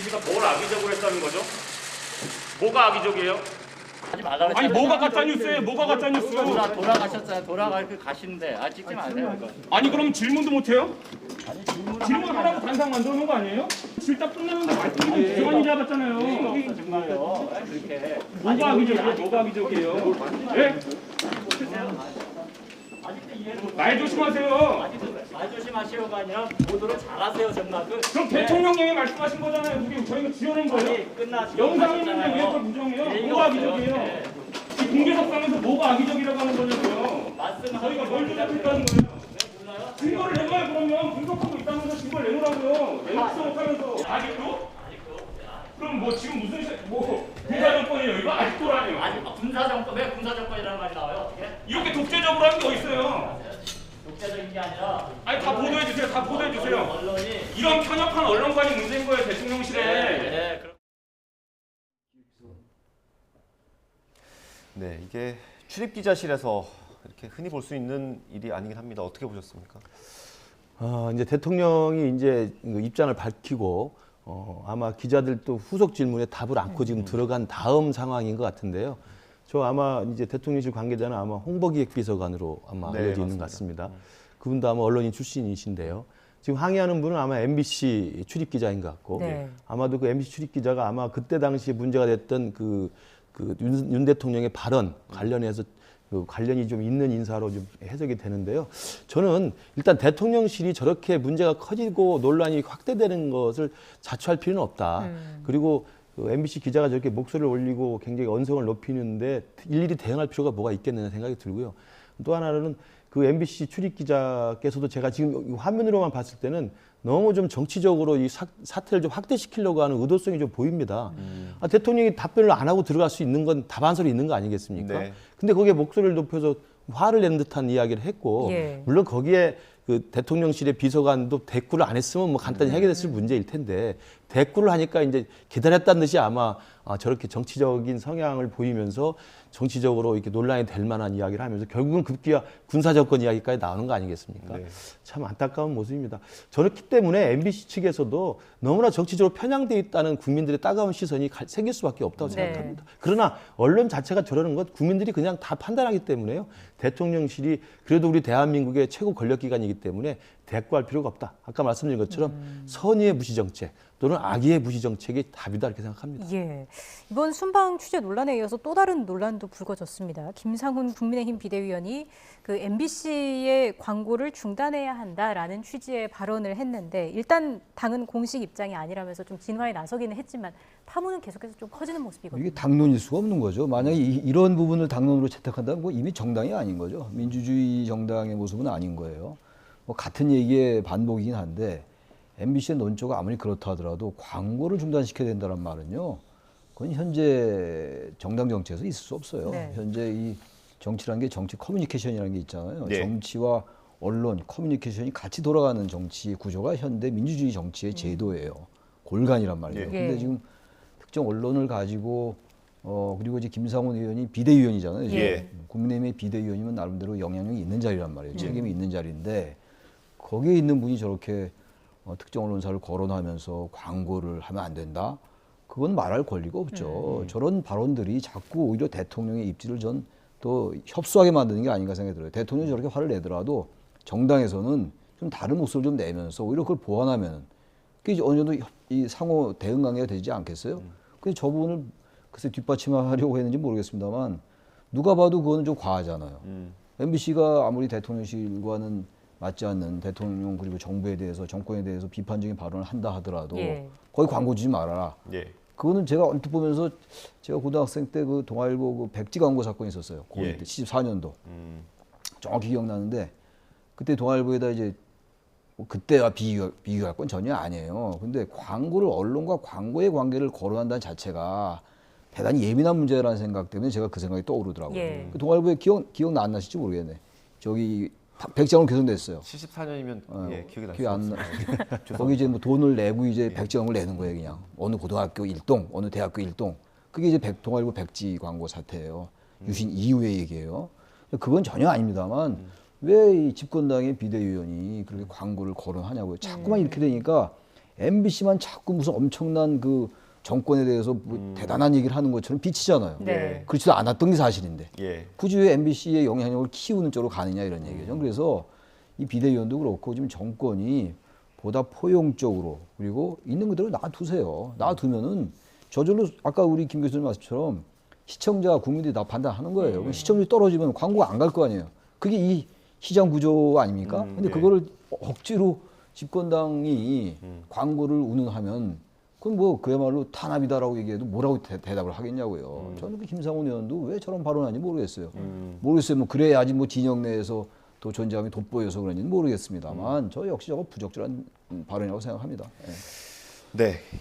MBC가 뭘 악의적으로 했다는 거죠? 뭐가 악의적이에요? 하지 말라고 아니 했잖아요. 뭐가 가짜 뉴스예요? 뭐가 가짜 뉴스? 돌아가셨잖아요. 가시는데 찍지 마세요. 이거. 아니 그럼 질문도 못 해요? 아니 질문하라고 단상 만들어 놓은 거 아니에요? 질답 끝나는데 말씀이 기관이 잡았잖아요. 정말요. 그렇게 뭐가 악의적이에요? 뭐가 악의적이에요? 예? 말 조심하세요. 말 조심하시오가 아니라 보도를 잘하세요. 정말 그럼 대통령님이 말씀하신 거잖아요. 그게 저희가 지어낸 거예요. 끝나시고 영상이 있는데 왜 그걸 부정해요? 뭐가 악의적이에요? 이 공개석상에서 뭐가 악의적이라고 하는 거냐고요. 저희가 뭘 조작했다는 거예요? 증거를 내놔요. 그러면 분석하고 있다면서 증거를 내놓으라고요. 내놓지 못하면서 아직도? 그럼 뭐 지금 무슨 군사정권이에요? 이거 아직도라니요. 아니 군사정권 왜 군사정권이라는 말이 나와요? 어떻게? 이렇게 독재적으로 하는 게 어딨어요? 독재적인 게 아니라 아니 다 보도해 주세요. 다 보도해 주세요. 언론이 이런 편협한 언론관이 문제인 거예요. 대통령실에. 네, 네, 이게 출입기자실에서 이렇게 흔히 볼 수 있는 일이 아니긴 합니다. 어떻게 보셨습니까? 이제 대통령이 이제 입장을 밝히고 아마 기자들도 후속 질문에 답을 않고 지금 들어간 다음 상황인 것 같은데요. 저 아마 이제 대통령실 관계자는 아마 홍보기획비서관으로 아마 네, 알려져 있는 것 같습니다. 그분도 아마 언론인 출신이신데요. 지금 항의하는 분은 아마 MBC 출입기자인 것 같고 네. 아마도 그 MBC 출입기자가 아마 그때 당시에 문제가 됐던 윤 대통령의 발언 관련해서 그 관련이 좀 있는 인사로 좀 해석이 되는데요. 저는 일단 대통령실이 저렇게 문제가 커지고 논란이 확대되는 것을 자초할 필요는 없다. 그리고 그 MBC 기자가 저렇게 목소리를 올리고 굉장히 언성을 높이는데 일일이 대응할 필요가 뭐가 있겠느냐 생각이 들고요. 또 하나는 그 MBC 출입 기자께서도 제가 지금 화면으로만 봤을 때는 너무 좀 정치적으로 이 사태를 좀 확대시키려고 하는 의도성이 좀 보입니다. 대통령이 답변을 안 하고 들어갈 수 있는 건 답안서로 있는 거 아니겠습니까? 네. 근데 거기에 목소리를 높여서 화를 낸 듯한 이야기를 했고 예. 물론 거기에 그 대통령실의 비서관도 대꾸를 안 했으면 뭐 간단히 해결됐을 문제일 텐데 대꾸를 하니까 이제 기다렸다는 듯이 아마 저렇게 정치적인 성향을 보이면서 정치적으로 이렇게 논란이 될 만한 이야기를 하면서 결국은 급기야 군사정권 이야기까지 나오는 거 아니겠습니까? 네. 참 안타까운 모습입니다. 저렇기 때문에 MBC 측에서도 너무나 정치적으로 편향돼 있다는 국민들의 따가운 시선이 생길 수밖에 없다고 네. 생각합니다. 그러나 언론 자체가 저러는 것 국민들이 그냥 다 판단하기 때문에요. 대통령실이 그래도 우리 대한민국의 최고 권력기관이기 때문에 대꾸할 필요가 없다. 아까 말씀드린 것처럼 선의의 무시정책 또는 악의의 무시정책이 답이다 이렇게 생각합니다. 예. 이번 순방 취재 논란에 이어서 또 다른 논란도 불거졌습니다. 김상훈 국민의힘 비대위원이 그 MBC의 광고를 중단해야 한다라는 취지의 발언을 했는데 일단 당은 공식 입장이 아니라면서 좀 진화에 나서기는 했지만 파문은 계속해서 좀 커지는 모습이거든요. 이게 당론일 수가 없는 거죠. 만약에 이런 부분을 당론으로 채택한다면 뭐 이미 정당이 아닌 거죠. 민주주의 정당의 모습은 아닌 거예요. 뭐 같은 얘기의 반복이긴 한데 MBC의 논조가 아무리 그렇다 하더라도 광고를 중단시켜야 된다는 말은요. 그건 현재 정당 정치에서 있을 수 없어요. 네. 현재 이 정치라는 게 정치 커뮤니케이션이라는 게 있잖아요. 네. 정치와 언론, 커뮤니케이션이 같이 돌아가는 정치 구조가 현대 민주주의 정치의 제도예요. 골간이란 말이에요. 네. 근데 지금 특정 언론을 가지고 그리고 이제 김상훈 의원이 비대위원이잖아요. 예. 국민의힘의 비대위원이면 나름대로 영향력이 있는 자리란 말이에요. 책임이 있는 자리인데 거기에 있는 분이 저렇게 특정 언론사를 거론하면서 광고를 하면 안 된다? 그건 말할 권리가 없죠. 저런 발언들이 자꾸 오히려 대통령의 입지를 전 또 협소하게 만드는 게 아닌가 생각이 들어요. 대통령이 저렇게 화를 내더라도 정당에서는 좀 다른 목소리를 좀 내면서 오히려 그걸 보완하면 그게 이제 어느 정도 이 상호 대응 관계가 되지 않겠어요? 근데 저 부분을 글쎄 뒷받침하려고 했는지 모르겠습니다만 누가 봐도 그거는 좀 과하잖아요. MBC가 아무리 대통령실과는 맞지 않는 대통령 그리고 정부에 대해서 정권에 대해서 비판적인 발언을 한다 하더라도 예. 거기 광고 주지 말아라. 예. 그거는 제가 언뜻 보면서 제가 고등학생 때 그 동아일보 그 백지 광고 사건이 있었어요. 고1 예. 때 74년도. 정확히 기억나는데 그때 동아일보에다 이제 뭐 그때와 비교할 건 전혀 아니에요. 근데 광고를 언론과 광고의 관계를 거론한다는 자체가 대단히 예민한 문제라는 생각 때문에 제가 그 생각이 떠오르더라고요. 예. 그 동아일보에 기억 안 나실지 모르겠네. 저기 백지광으로 개선됐어요. 74년이면 예, 기억이 날 기억이 수 안 없어요. 나. 거기 이제 뭐 돈을 내고 이제 백지광을 내는 거예요, 그냥. 어느 고등학교 1동, 어느 대학교 1동. 그게 이제 동아일보 백지 광고 사태예요. 유신 이후의 얘기예요. 그건 전혀 아닙니다만 왜 이 집권당의 비대위원이 그렇게 광고를 거론하냐고요. 자꾸만 이렇게 되니까 MBC만 자꾸 무슨 엄청난 그 정권에 대해서 뭐 대단한 얘기를 하는 것처럼 비치잖아요. 네. 그렇지도 않았던 게 사실인데 예. 굳이 왜 MBC의 영향력을 키우는 쪽으로 가느냐 이런 얘기죠. 그래서 이 비대위원도 그렇고 지금 정권이 보다 포용적으로 그리고 있는 그대로 놔두세요. 놔두면은 저절로 아까 우리 김 교수님 말씀처럼 시청자 국민들이 다 판단하는 거예요. 그럼 시청률이 떨어지면 광고가 안 갈 거 아니에요. 그게 이 시장 구조 아닙니까? 근데 예. 그거를 억지로 집권당이 광고를 운운하면 그건 뭐 그야말로 탄압이다라고 얘기해도 뭐라고 대답을 하겠냐고요. 저는 그 김상훈 의원도 왜 저런 발언하는지 모르겠어요. 모르겠어요. 뭐 그래야지 뭐 진영 내에서 또 존재감이 돋보여서 그런지는 모르겠습니다만 저 역시 저거 부적절한 발언이라고 생각합니다. 예. 네,